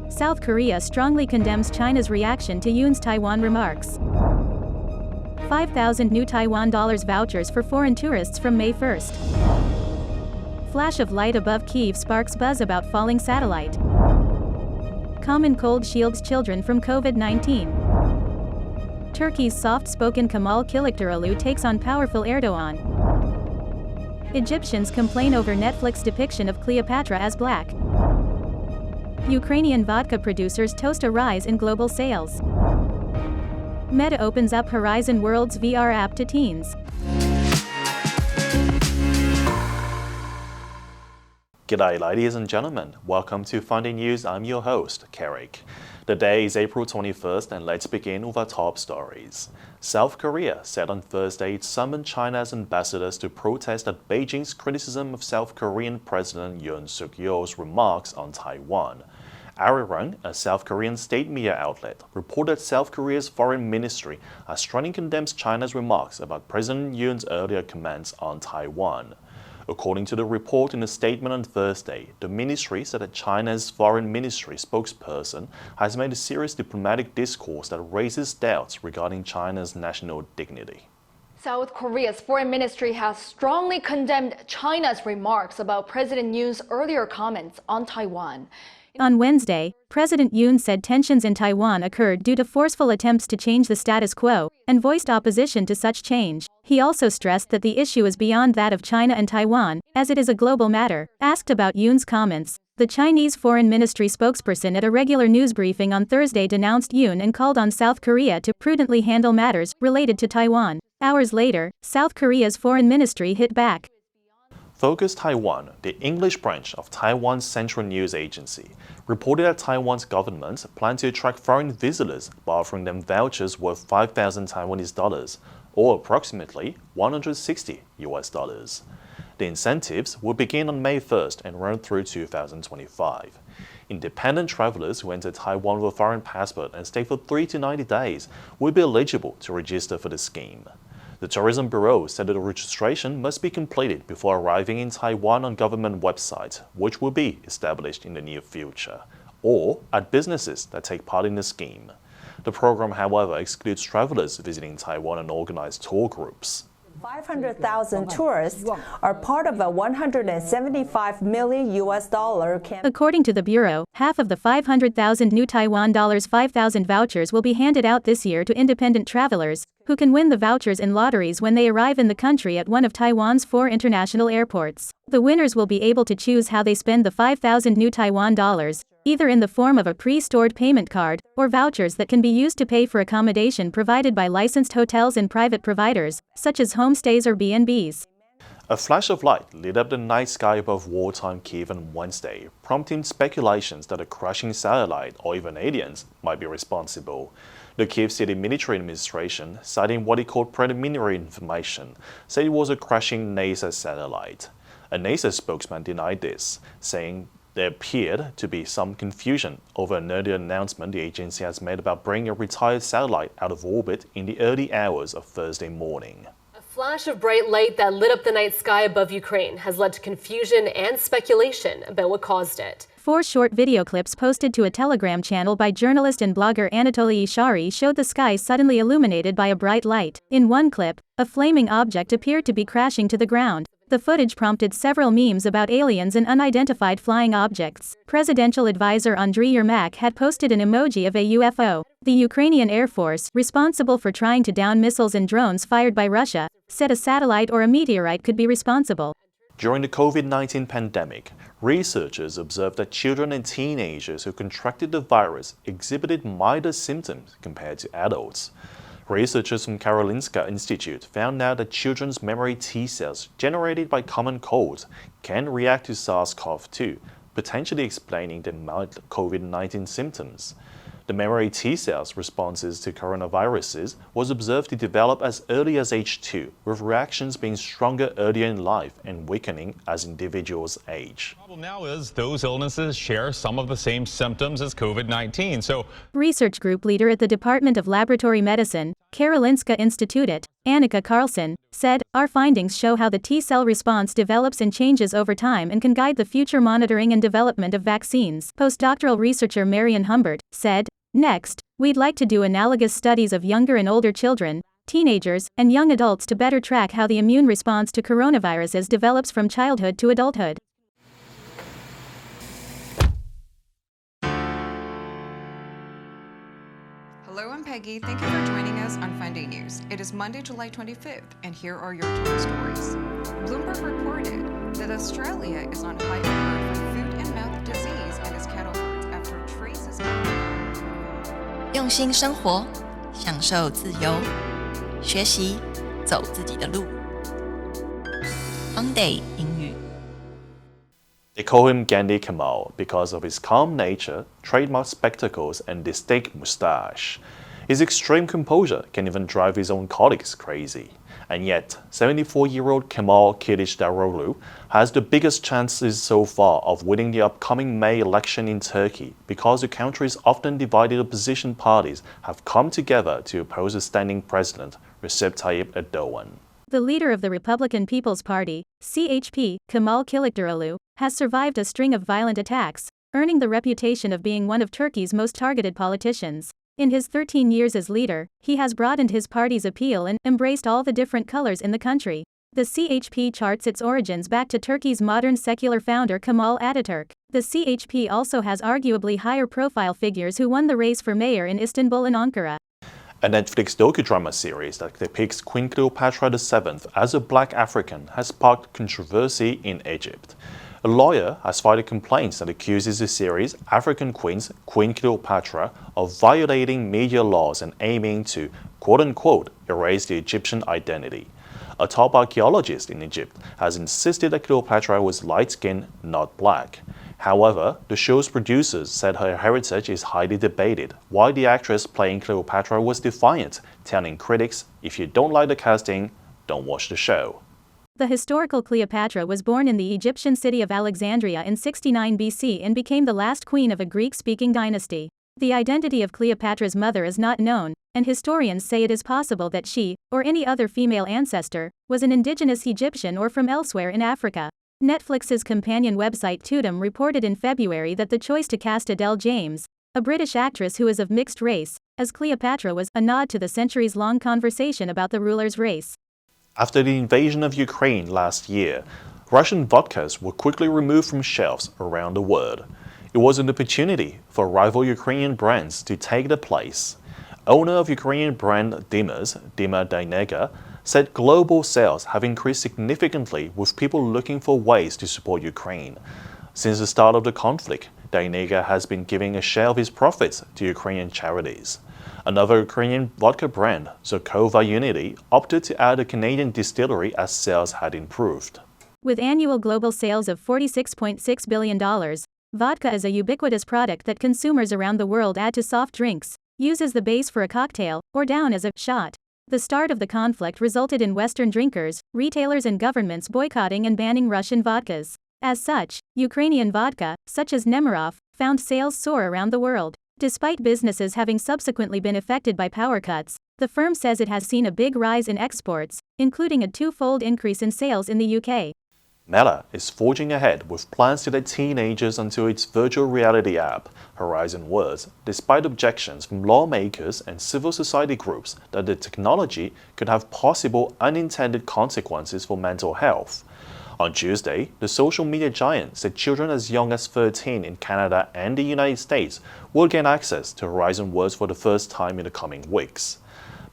South Korea strongly condemns China's reaction to Yoon's Taiwan remarks. 5,000 new Taiwan dollars vouchers for foreign tourists from May 1st. Flash of light above Kyiv sparks buzz about falling satellite. Common cold shields children from COVID-19. Turkey's soft-spoken Kamal Kilik Durlu takes on powerful Erdogan. Egyptians complain over Netflix depiction of Cleopatra as black. Ukrainian vodka producers toast a rise in global sales. Meta opens up Horizon Worlds VR app to teens. G'day ladies and gentlemen, welcome to Funday News. I'm your host, Kilik. The day is April 21st and let's begin with our top stories. South Korea said on Thursday it summoned China's ambassadors to protest at Beijing's criticism of South Korean President Yoon Suk-yeol's remarks on Taiwan. Arirang, a South Korean state media outlet, reported South Korea's foreign ministry has strongly condemns China's remarks about President Yoon's earlier comments on Taiwan. According to the report in a statement on Thursday, the ministry said that China's foreign ministry spokesperson has made a serious diplomatic discourse that raises doubts regarding China's national dignity. South Korea's foreign ministry has strongly condemned China's remarks about President Yoon's earlier comments on Taiwan. On Wednesday, President Yoon said tensions in Taiwan occurred due to forceful attempts to change the status quo, and voiced opposition to such change. He also stressed that the issue is beyond that of China and Taiwan, as it is a global matter. Asked about Yoon's comments, the Chinese Foreign Ministry spokesperson at a regular news briefing on Thursday denounced Yoon and called on South Korea to prudently handle matters related to Taiwan. Hours later, South Korea's foreign ministry hit back. Focus Taiwan, the English branch of Taiwan's central news agency, reported that Taiwan's government planned to attract foreign visitors by offering them vouchers worth 5,000 Taiwanese dollars, or approximately $160 US. The incentives will begin on May 1st and run through 2025. Independent travelers who enter Taiwan with a foreign passport and stay for 3 to 90 days will be eligible to register for the scheme. The Tourism Bureau said that the registration must be completed before arriving in Taiwan on government website, which will be established in the near future, or at businesses that take part in the scheme. The program, however, excludes travelers visiting Taiwan and organized tour groups. 500,000 tourists are part of a $175 million campaign. According to the Bureau, half of the 500,000 new Taiwan dollars 5,000 vouchers will be handed out this year to independent travelers, who can win the vouchers in lotteries when they arrive in the country at one of Taiwan's 4 international airports. The winners will be able to choose how they spend the 5,000 new Taiwan dollars, either in the form of a pre-stored payment card, or vouchers that can be used to pay for accommodation provided by licensed hotels and private providers, such as homestays or B&Bs. A flash of light lit up the night sky above wartime Kyiv on Wednesday, prompting speculations that a crashing satellite or even aliens might be responsible. The Kyiv City Military Administration, citing what it called preliminary information, said it was a crashing NASA satellite. A NASA spokesman denied this, saying there appeared to be some confusion over an earlier announcement the agency has made about bringing a retired satellite out of orbit in the early hours of Thursday morning. A flash of bright light that lit up the night sky above Ukraine has led to confusion and speculation about what caused it. 4 short video clips posted to a Telegram channel by journalist and blogger Anatoly Ishari showed the sky suddenly illuminated by a bright light. In one clip, a flaming object appeared to be crashing to the ground. The footage prompted several memes about aliens and unidentified flying objects. Presidential advisor Andriy Yermak had posted an emoji of a UFO. The Ukrainian Air Force, responsible for trying to down missiles and drones fired by Russia, said a satellite or a meteorite could be responsible. During the COVID-19 pandemic, researchers observed that children and teenagers who contracted the virus exhibited milder symptoms compared to adults. Researchers from Karolinska Institute found out that children's memory T cells generated by common colds can react to SARS-CoV-2, potentially explaining the mild COVID-19 symptoms. The memory T cells responses to coronaviruses was observed to develop as early as age 2, with reactions being stronger earlier in life and weakening as individuals age. The problem now is those illnesses share some of the same symptoms as COVID-19. So, research group leader at the Department of Laboratory Medicine, Karolinska Institutet, Annika Karlsson, said, "Our findings show how the T-cell response develops and changes over time and can guide the future monitoring and development of vaccines." Postdoctoral researcher Marion Humbert said, "Next, we'd like to do analogous studies of younger and older children, teenagers, and young adults to better track how the immune response to coronaviruses develops from childhood to adulthood." Hello, I'm Peggy. Thank you for joining us on Funday News. It is Monday, July 25th, and here are your top stories. Bloomberg reported that Australia is on high alert for foot and mouth disease in its cattle herds after traces of 用心生活，享受自由，学习，走自己的路。Funday 英语。They call him Gandhi Kemal because of his calm nature, trademark spectacles, and distinct moustache. His extreme composure can even drive his own colleagues crazy. And yet, 74-year-old Kamal Kilik Durlu has the biggest chances so far of winning the upcoming May election in Turkey because the country's often divided opposition parties have come together to oppose the standing president, Recep Tayyip Erdogan. The leader of the Republican People's Party, CHP, Kamal Kilik Durlu, has survived a string of violent attacks, earning the reputation of being one of Turkey's most targeted politicians. In his 13 years as leader, he has broadened his party's appeal and embraced all the different colors in the country. The CHP charts its origins back to Turkey's modern secular founder Kemal Ataturk. The CHP also has arguably higher profile figures who won the race for mayor in Istanbul and Ankara. A Netflix docudrama series that depicts Queen Cleopatra VII as a black African has sparked controversy in Egypt. A lawyer has filed a complaint that accuses the series' African queens, Queen Cleopatra, of violating media laws and aiming to, quote-unquote, erase the Egyptian identity. A top archaeologist in Egypt has insisted that Cleopatra was light-skinned, not black. However, the show's producers said her heritage is highly debated, while the actress playing Cleopatra was defiant, telling critics, "If you don't like the casting, don't watch the show." The historical Cleopatra was born in the Egyptian city of Alexandria in 69 BC and became the last queen of a Greek-speaking dynasty. The identity of Cleopatra's mother is not known, and historians say it is possible that she, or any other female ancestor, was an indigenous Egyptian or from elsewhere in Africa. Netflix's companion website Tudum reported in February that the choice to cast Adele James, a British actress who is of mixed race, as Cleopatra was a nod to the centuries-long conversation about the ruler's race. After the invasion of Ukraine last year, Russian vodkas were quickly removed from shelves around the world. It was an opportunity for rival Ukrainian brands to take their place. Owner of Ukrainian brand Dimers, Dima Dainega, said global sales have increased significantly with people looking for ways to support Ukraine. Since the start of the conflict, Dainega has been giving a share of his profits to Ukrainian charities. Another Ukrainian vodka brand, Zokova Unity, opted to add a Canadian distillery as sales had improved. With annual global sales of $46.6 billion, vodka is a ubiquitous product that consumers around the world add to soft drinks, use as the base for a cocktail, or down as a shot. The start of the conflict resulted in Western drinkers, retailers and governments boycotting and banning Russian vodkas. As such, Ukrainian vodka, such as Nemirov, found sales soar around the world. Despite businesses having subsequently been affected by power cuts, the firm says it has seen a big rise in exports, including a twofold increase in sales in the UK. Meta is forging ahead with plans to let teenagers onto its virtual reality app, Horizon Worlds, despite objections from lawmakers and civil society groups that the technology could have possible unintended consequences for mental health. On Tuesday, the social media giant said children as young as 13 in Canada and the United States will gain access to Horizon Worlds for the first time in the coming weeks.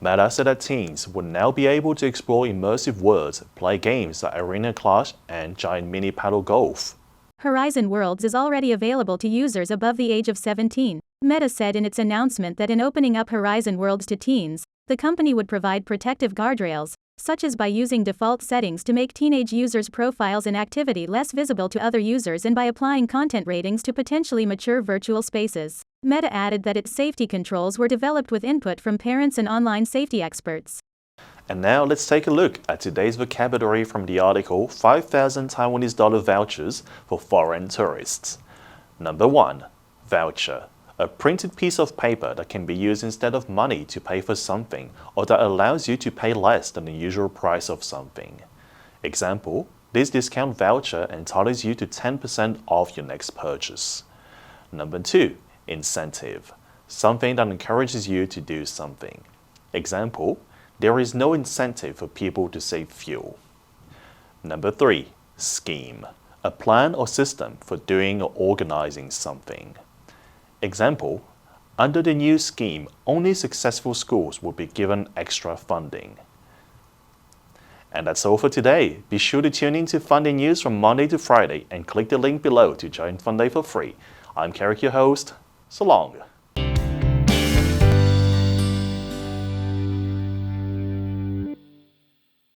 Meta said that teens would now be able to explore immersive worlds, play games like Arena Clash and Giant Mini Paddle Golf. Horizon Worlds is already available to users above the age of 17. Meta said in its announcement that in opening up Horizon Worlds to teens, the company would provide protective guardrails, such as by using default settings to make teenage users' profiles and activity less visible to other users and by applying content ratings to potentially mature virtual spaces. Meta added that its safety controls were developed with input from parents and online safety experts. And now let's take a look at today's vocabulary from the article 5,000 Taiwanese dollar vouchers for foreign tourists. Number 1. Voucher. a printed piece of paper that can be used instead of money to pay for something, or that allows you to pay less than the usual price of something. Example, this discount voucher entitles you to 10% off your next purchase. Number 2, incentive, something that encourages you to do something. Example, there is no incentive for people to save fuel. Number 3, scheme, a plan or system for doing or organizing something. Example, under the new scheme, only successful schools will be given extra funding. And that's all for today. Be sure to tune in to Funday News from Monday to Friday and click the link below to join Funday for free. I'm Kilik, your host. So long.